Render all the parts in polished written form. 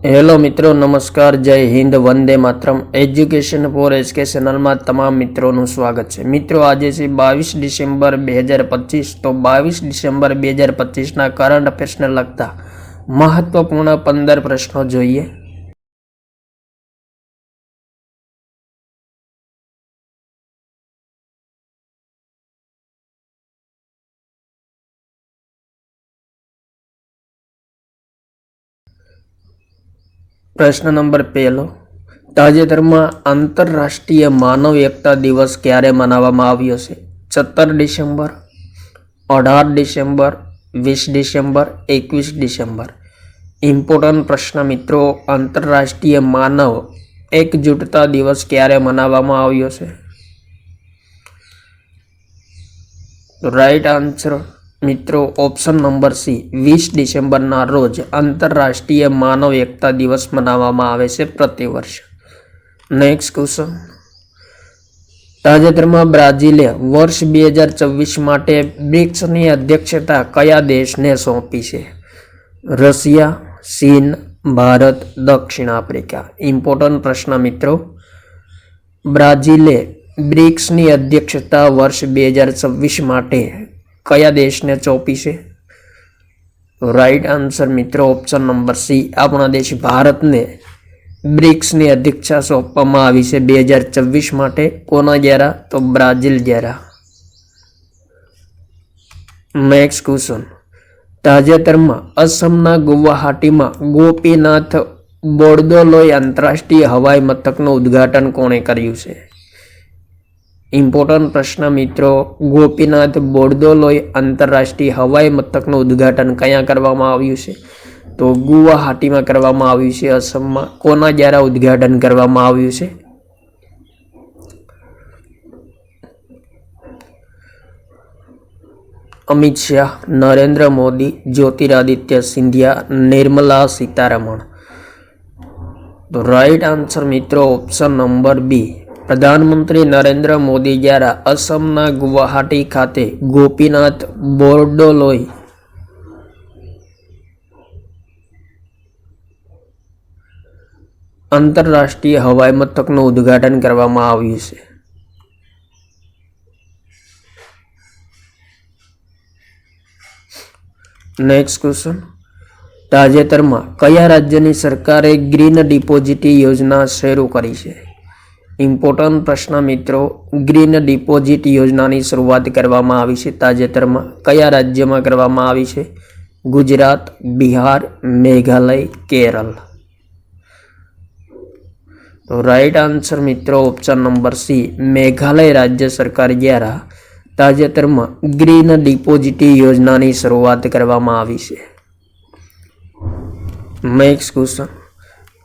Hello मित्रों, नमस्कार, जय Hind, Vande Mataram. Education for educational में तमाम मित्रों स्वागत है। मित्रों, आज से 22 डिसेम्बर 2025 तो 22 डिसेम्बर 2025 ना करंट अफेर्स ने लगता महत्वपूर्ण 15 प्रश्नों जोईए। प्रश्न नंबर 1, તાજેતરમાં આંતરરાષ્ટ્રીય માનવ એકતા દિવસ ક્યારે મનાવવામાં આવ્યો છે? 17 December, 18 December, 20 December, 21 December. Important પ્રશ્ન મિત્રો, આંતરરાષ્ટ્રીય માનવ એકજૂટતા દિવસ ક્યારે મનાવવામાં આવ્યો છે? રાઈટ આન્સર મિત્રો ઓપ્શન નંબર સી, 20 ડિસેમ્બરના રોજ આંતરરાષ્ટ્રીય માનવ એકતા દિવસ મનાવવામાં આવે છે પ્રતિવર્ષ। નેક્સ્ટ ક્વેશ્ચન, તાજેતરમાં બ્રાઝિલે વર્ષ 2024 માટે બ્રિક્સની અધ્યક્ષતા કયા દેશને સોંપી છે? રશિયા, ચીન, ભારત, દક્ષિણ આફ્રિકા। ઇમ્પોર્ટન્ટ પ્રશ્ન મિત્રો, બ્રાઝિલે બ્રિક્સની અધ્યક્ષતા વર્ષ 2024 માટે કયા દેશને સોંપી છે? રાઈટ આન્સર મિત્રો ઓપ્શન નંબર સી, આપણા દેશ ભારતને બ્રિક્સની અધ્યક્ષતા સોંપવામાં આવી છે 2024 માટે। કોના દ્વારા? તો બ્રાઝિલ દ્વારા। નેક્સ્ટ ક્વેશ્ચન, તાજેતરમાં અસમના ગુવાહાટીમાં ગોપીનાથ બોરદોલોઈ આંતરરાષ્ટ્રીય હવાઈ મથકનું ઉદ્ઘાટન કોણે કર્યું છે? ઇમ્પોર્ટન્ટ પ્રશ્ન મિત્રો, ગોપીનાથ બોરદોલોઈ આંતરરાષ્ટ્રીય હવાઈ મથકનું ઉદ્ઘાટન ક્યાં કરવામાં આવ્યું છે? તો ગુવાહાટીમાં કરવામાં આવ્યું છે, અસમમાં। કોના દ્વારા ઉદ્ઘાટન કરવામાં આવ્યું છે? અમિત શાહ, નરેન્દ્ર મોદી, જ્યોતિરાદિત્ય સિંધિયા, નિર્મલા સીતારમણ। તો રાઈટ આન્સર મિત્રો ઓપ્શન નંબર બી, પ્રધાનમંત્રી નરેન્દ્ર મોદી દ્વારા અસમના ગુવાહાટી ખાતે ગોપીનાથ બોરડોલોઈ આંતરરાષ્ટ્રીય હવાઈ મથકનું ઉદ્ઘાટન કરવામાં આવ્યું છે। નેક્સ્ટ ક્વેશ્ચન, તાજેતરમાં કયા રાજ્યની સરકારે ગ્રીન ડિપોઝિટ યોજના શરૂ કરી છે? ઇમ્પોર્ટન્ટ પ્રશ્ન મિત્રો, ગ્રીન ડિપોઝિટ યોજનાની શરૂઆત કરવામાં આવી છે તાજેતરમાં કયા રાજ્યમાં કરવામાં આવી છે? ગુજરાત, બિહાર, મેઘાલય, કેરળ। તો રાઈટ આન્સર મિત્રો ઓપ્શન નંબર સી, મેઘાલય રાજ્ય સરકાર દ્વારા તાજેતરમાં ગ્રીન ડિપોઝિટ યોજનાની શરૂઆત કરવામાં આવી છે। નેક્સ્ટ ક્વેશ્ચન,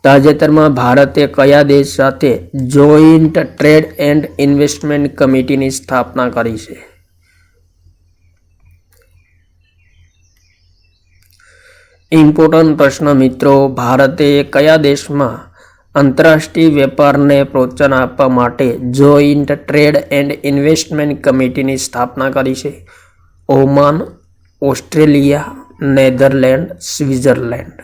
તાજેતરમાં ભારતે કયા દેશ સાથે જોઈન્ટ ટ્રેડ એન્ડ ઇન્વેસ્ટમેન્ટ કમિટીની સ્થાપના કરી છે? ઇમ્પોર્ટન્ટ પ્રશ્ન મિત્રો, ભારતે કયા દેશમાં આંતરરાષ્ટ્રીય વેપારને પ્રોત્સાહન આપવા માટે જોઈન્ટ ટ્રેડ એન્ડ ઇન્વેસ્ટમેન્ટ કમિટીની સ્થાપના કરી છે? Oman, Australia, Netherland, Switzerland.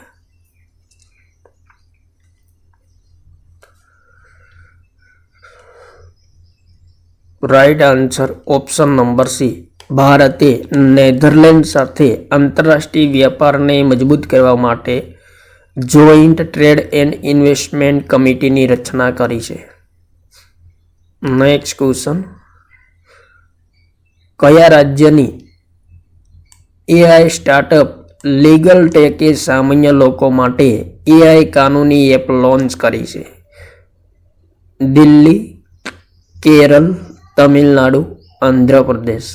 Right answer option number C, ભારતે નેધરલેન્ડ સાથે આંતરરાષ્ટ્રીય વેપારને મજબૂત કરવા માટે જોઈન્ટ ટ્રેડ એન્ડ ઇન્વેસ્ટમેન્ટ કમિટીની રચના કરી છે। નેક્સ્ટ ક્વેશ્ચન, કયા રાજ્યની એઆઈ સ્ટાર્ટઅપ લીગલ ટેકે સામાન્ય લોકો માટે એઆઈ કાનૂની એપ લોન્ચ કરી છે? દિલ્હી, કેરળ, તમિલનાડુ, આંધ્રપ્રદેશ।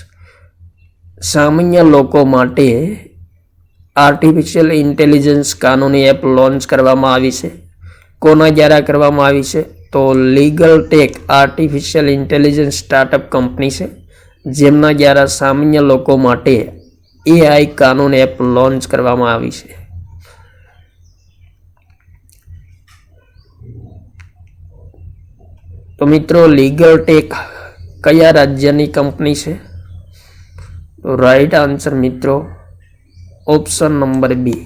સામાન્ય લોકો માટે આર્ટિફિશિયલ ઇન્ટેલિજન્સ કાનૂની એપ લોન્ચ કરવામાં આવી છે। કોના દ્વારા કરવામાં આવી છે? તો legal tech artificial intelligence startup company છે, જેમના દ્વારા સામાન્ય લોકો માટે એઆઈ કાનૂન એપ લોન્ચ કરવામાં આવી છે। તો મિત્રો, લીગલ ટેક કયા રાજ્યની કંપની છે? તો રાઈટ આન્સર મિત્રો ઓપ્શન નંબર બી,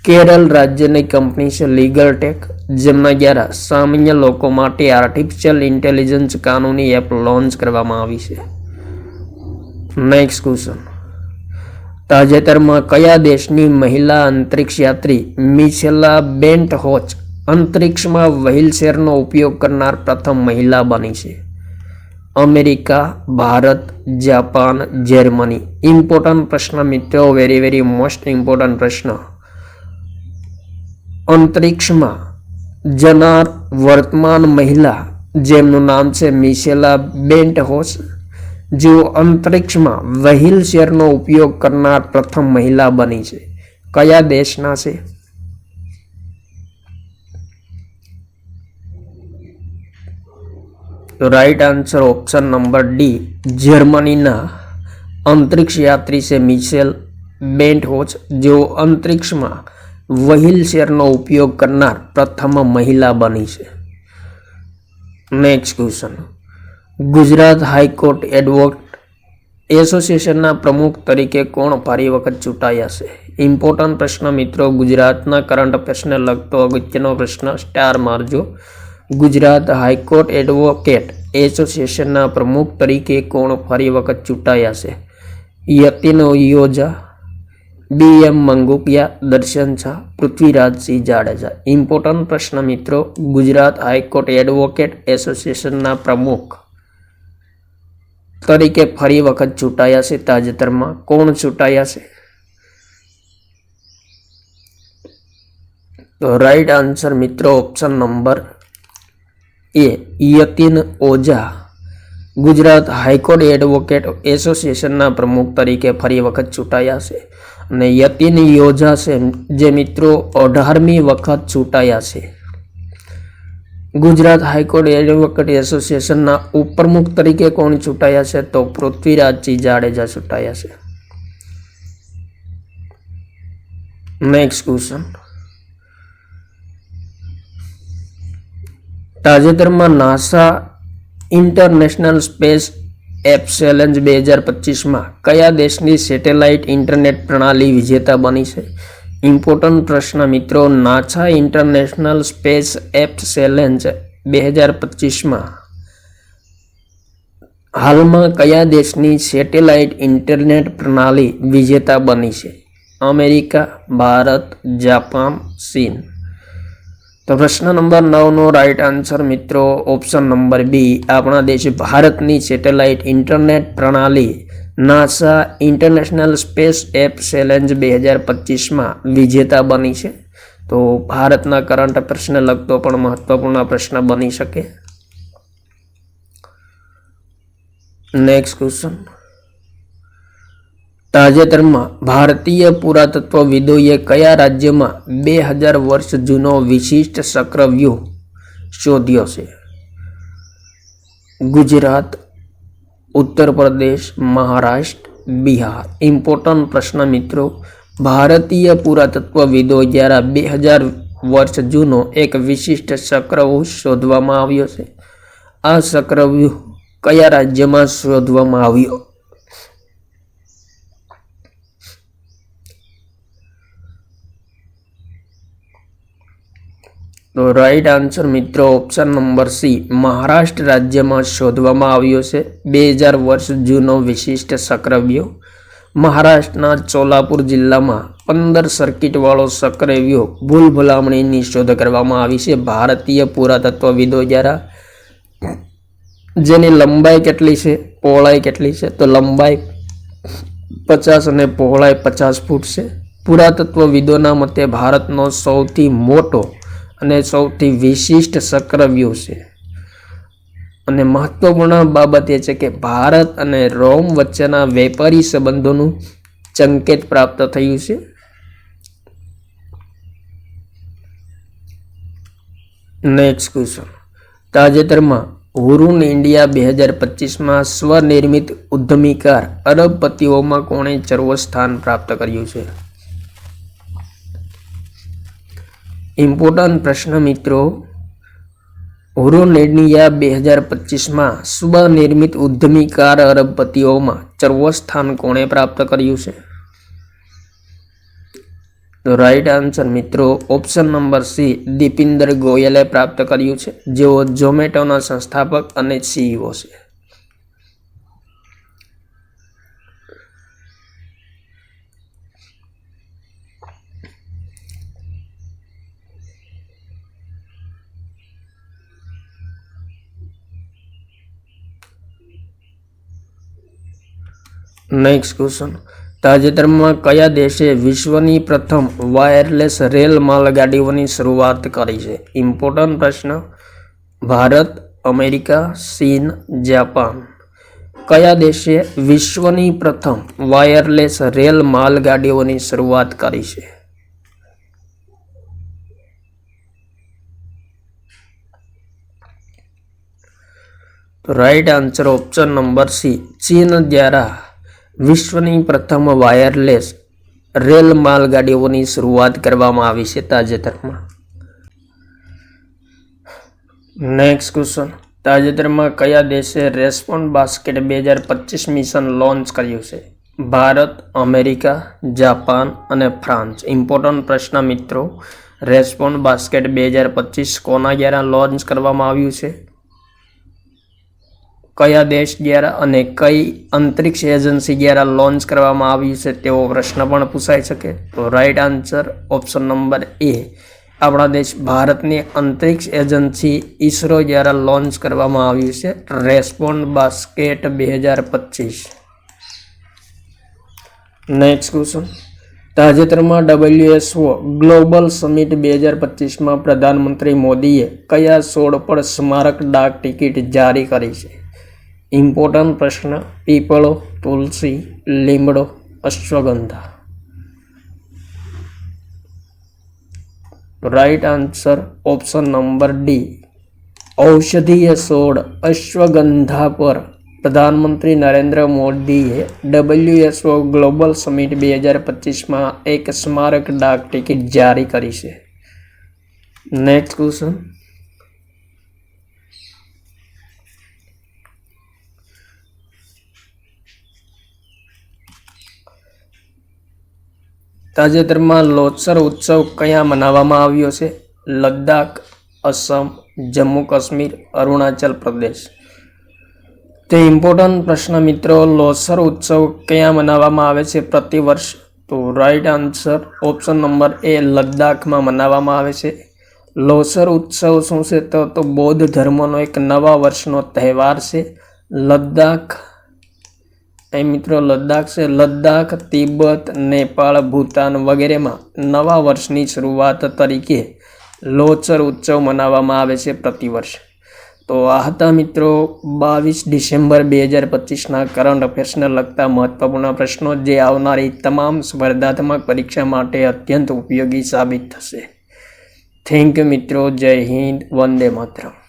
કેરળ રાજ્યની કંપની છે લીગલ ટેક, જેમના દ્વારા સામાન્ય લોકો માટે આર્ટિફિશિયલ ઇન્ટેલિજન્સ કાનૂની એપ લોન્ચ કરવામાં આવી છે. નેક્સ્ટ ક્વેશ્ચન, તાજેતરમાં કયા દેશની મહિલા અંતરિક્ષ યાત્રી મિશેલા બેન્ટહોચ અંતરિક્ષમાં વ્હીલચેરનો ઉપયોગ કરનાર પ્રથમ મહિલા બની છે? America, Bharat, Japan, Germany. Important પ્રશ્ન મિત્રો, વેરી મોસ્ટ ઇમ્પોર્ટન્ટ પ્રશ્ન. અંતરિક્ષમાં જનાર વર્તમાન મહિલા જેમનું નામ છે મિશેલા બેન્ટહોચ, જેઓ અંતરિક્ષમાં વ્હીલચેરનો ઉપયોગ કરનાર પ્રથમ મહિલા બની છે. કયા દેશના છે? તો right answer option number D, જર્મનીના અંતરિક્ષ યાત્રી છે મિશેલ બેન્ટહોચ, જેઓ અંતરિક્ષમાં વ્હીલચેરનો ઉપયોગ કરનાર પ્રથમ મહિલા બની છે. Next question, Gujarat high court advocate એસોસિએશનના પ્રમુખ તરીકે કોણ ફરી વખત ચૂંટાયા છે? ઇમ્પોર્ટન્ટ પ્રશ્ન મિત્રો, ગુજરાતના કરંટ અફેર્સને લગતો અગત્યનો પ્રશ્ન, સ્ટાર મારજો. ગુજરાત હાઈકોર્ટ એડવોકેટ એસોસિએશનના પ્રમુખ તરીકે કોણ ફરી વખત ચૂંટાયા છે? યતિન ઓઝા, BM મંગુકિયા, દર્શન શાહ, પૃથ્વીરાજસિંહ જાડેજા. ઇમ્પોર્ટન્ટ પ્રશ્ન મિત્રો, ગુજરાત હાઈકોર્ટ એડવોકેટ એસોસિએશનના પ્રમુખ તરીકે ફરી વખત ચૂંટાયા છે તાજેતરમાં? કોણ ચૂંટાયા છે? તો રાઈટ આન્સર મિત્રો ઓપ્શન નંબર એ, યતિન ઓઝા ગુજરાત હાઈકોર્ટ એડવોકેટ એસોસિએશનના પ્રમુખ તરીકે ફરી વખત ચૂંટાયા છે. અને યતિન ઓઝા છે જે મિત્રો 18મી વખત ચૂંટાયા છે. ગુજરાત હાઈકોર્ટ એડવોકેટ એસોસિએશનના ઉપપ્રમુખ તરીકે કોણ ચૂંટાયા છે? તો પૃથ્વીરાજસિંહ જાડેજા ચૂંટાયા છે. નેક્સ્ટ ક્વેશ્ચન, તાજેતરમાં નાસા ઇન્ટરનેશનલ સ્પેસ એક્સેલેન્સ 2025માં કયા દેશની સેટેલાઇટ ઇન્ટરનેટ પ્રણાલી વિજેતા બની છે? ઇમ્પોર્ટન્ટ પ્રશ્ન મિત્રો, નાસા ઇન્ટરનેશનલ સ્પેસ એક્સેલેન્સ 2025માં હાલમાં કયા દેશની સેટેલાઇટ ઇન્ટરનેટ પ્રણાલી વિજેતા બની છે? અમેરિકા, ભારત, જાપાન, ચીન. તો પ્રશ્ન નંબર 9નો રાઈટ આન્સર મિત્રો ઓપ્શન નંબર બી, આપણા દેશ ભારતની સેટેલાઇટ ઇન્ટરનેટ પ્રણાલી નાસા ઇન્ટરનેશનલ સ્પેસ એક્સેલેન્સ 2025માં વિજેતા બની છે. તો ભારતના કરંટ અફેર્સને લગતો પણ મહત્વપૂર્ણ પ્રશ્ન બની શકે. નેક્સ્ટ ક્વેશ્ચન, તાજેતરમાં ભારતીય પુરાતત્વવિદોએ કયા રાજ્યમાં 2000 વર્ષ જૂનો વિશિષ્ટ ચક્રવ્યૂહ શોધ્યો છે? ગુજરાત, ઉત્તર પ્રદેશ, મહારાષ્ટ્ર, બિહાર. ઇમ્પોર્ટન્ટ પ્રશ્ન મિત્રો, ભારતીય પુરાતત્વવિદો દ્વારા 2000 વર્ષ જૂનો એક વિશિષ્ટ ચક્રવ્યૂહ શોધવામાં આવ્યો છે. આ ચક્રવ્યૂહ કયા રાજ્યમાં શોધવામાં આવ્યો? તો રાઈટ આન્સર મિત્રો ઓપ્શન નંબર સી, મહારાષ્ટ્ર રાજ્યમાં શોધવામાં આવ્યો છે 2000 વર્ષ જૂનો વિશિષ્ટ ચક્રવ્યૂહ. મહારાષ્ટ્રના ચોલાપુર જિલ્લામાં 15 સર્કિટ વાળો ચક્રવ્યૂહ ભૂલ ભલામણીની શોધ કરવામાં આવી છે ભારતીય પુરાતત્વવિદો દ્વારા. જેની લંબાઈ કેટલી છે, પહોળાઈ કેટલી છે? તો લંબાઈ 50 અને પહોળાઈ 50 ફૂટ છે. પુરાતત્વવિદોના મતે ભારતનો સૌથી મોટો અને સૌથી વિશિષ્ટ ચક્રવ્યૂહ છે. અને મહત્વપૂર્ણ બાબત એ છે કે ભારત અને રોમ વચ્ચેના વેપારી સંબંધોનું સંકેત પ્રાપ્ત થયું છે. નેક્સ્ટ ક્વેશ્ચન, તાજેતરમાં હુરુન ઇન્ડિયા 2025માં સ્વનિર્મિત ઉદ્યમીકાર અરબપતિઓમાં કોણે સર્વસ્થાન પ્રાપ્ત કર્યું છે? ઇમ્પોર્ટન્ટ પ્રશ્ન મિત્રો, હુરુન ઇન્ડિયા 2025માં સ્વનિર્મિત ઉદ્યમીકાર અરબપતિઓમાં સર્વસ્થાન કોણે પ્રાપ્ત કર્યું છે? તો તો રાઈટ આન્સર મિત્રો ઓપ્શન નંબર સી દીપિંદર ગોયલે પ્રાપ્ત કર્યું છે, જેઓ ઝોમેટોના સંસ્થાપક અને CEO છે. નેક્સ્ટ ક્વેશ્ચન, તાજેતરમાં કયા દેશે વિશ્વની પ્રથમ વાયરલેસ રેલ માલગાડીઓની શરૂઆત કરી છે? ઇમ્પોર્ટન્ટ પ્રશ્ન. ભારત, અમેરિકા, ચીન, જાપાન. કયા દેશે વિશ્વની પ્રથમ વાયરલેસ રેલ માલગાડીઓની શરૂઆત કરી છે? Right answer option number C ચીન દ્વારા વિશ્વની પ્રથમ વાયરલેસ રેલ માલગાડીઓની શરૂઆત કરવામાં આવી છે તાજેતરમાં. નેક્સ્ટ ક્વેશ્ચન, તાજેતરમાં કયા દેશે રેસ્પોન્ડ બાસ્કેટ 2025 મિશન લોન્ચ કર્યું છે? ભારત, અમેરિકા, જાપાન અને ફ્રાન્સ. ઇમ્પોર્ટન્ટ પ્રશ્ન મિત્રો, રેસ્પોન્ડ બાસ્કેટ 2025 કોના દ્વારા લોન્ચ કરવામાં આવ્યું છે? કયા દેશ દ્વારા અને કઈ અંતરિક્ષ એજન્સી દ્વારા લોન્ચ કરવામાં આવ્યું છે તેવો પ્રશ્ન પણ પૂછાઈ શકે. તો રાઈટ આન્સર ઓપ્શન નંબર એ આપણા દેશ ભારતની અંતરિક્ષ એજન્સી ઈસરો દ્વારા લોન્ચ કરવામાં આવ્યું છે રેસ્પોન્ડ બાસ્કેટ 2025. નેક્સ્ટ ક્વેશ્ચન, તાજેતરમાં WHO ગ્લોબલ સમિટ 2025માં પ્રધાનમંત્રી મોદીએ કયા છોડ પર સ્મારક ડાક ટિકિટ જારી કરી છે? ઇમ્પોર્ટન્ટ પ્રશ્ન. પીપળો, તુલસી, લીમડો, ashwagandha. Right answer option number D ઔષધીય છોડ અશ્વગંધા પર પ્રધાનમંત્રી નરેન્દ્ર મોદીએ WHO ગ્લોબલ સમિટ 2025માં એક સ્મારક ડાક ટિકિટ જારી કરી છે. નેક્સ્ટ ક્વેશ્ચન, તાજેતરમાં લોસર ઉત્સવ ક્યાં મનાવવામાં આવ્યો છે? લદ્દાખ, અસમ, જમ્મુ કાશ્મીર, અરુણાચલ પ્રદેશ. તે ઇમ્પોર્ટન્ટ પ્રશ્ન મિત્રો, લોસર ઉત્સવ ક્યાં મનાવવામાં આવે છે પ્રતિવર્ષ? તો રાઈટ આન્સર ઓપ્શન નંબર એ લદ્દાખમાં મનાવવામાં આવે છે. લોસર ઉત્સવ શું છે? તો બૌદ્ધ ધર્મનો એક નવા વર્ષનો તહેવાર છે. લદ્દાખ મિત્રો લદ્દાખ છે. લદ્દાખ, તિબેટ, નેપાળ, ભૂતાન વગેરેમાં નવા વર્ષની શરૂઆત તરીકે લોસર ઉત્સવ મનાવવામાં આવે છે પ્રતિવર્ષ. તો આ હતા મિત્રો 22 ડિસેમ્બર 2025ના કરંટ અફેર્સને લગતા મહત્વપૂર્ણ પ્રશ્નો, જે આવનારી તમામ સ્પર્ધાત્મક પરીક્ષા માટે અત્યંત ઉપયોગી સાબિત થશે. થેન્ક યુ મિત્રો. જય હિન્દ. વંદે માતરમ.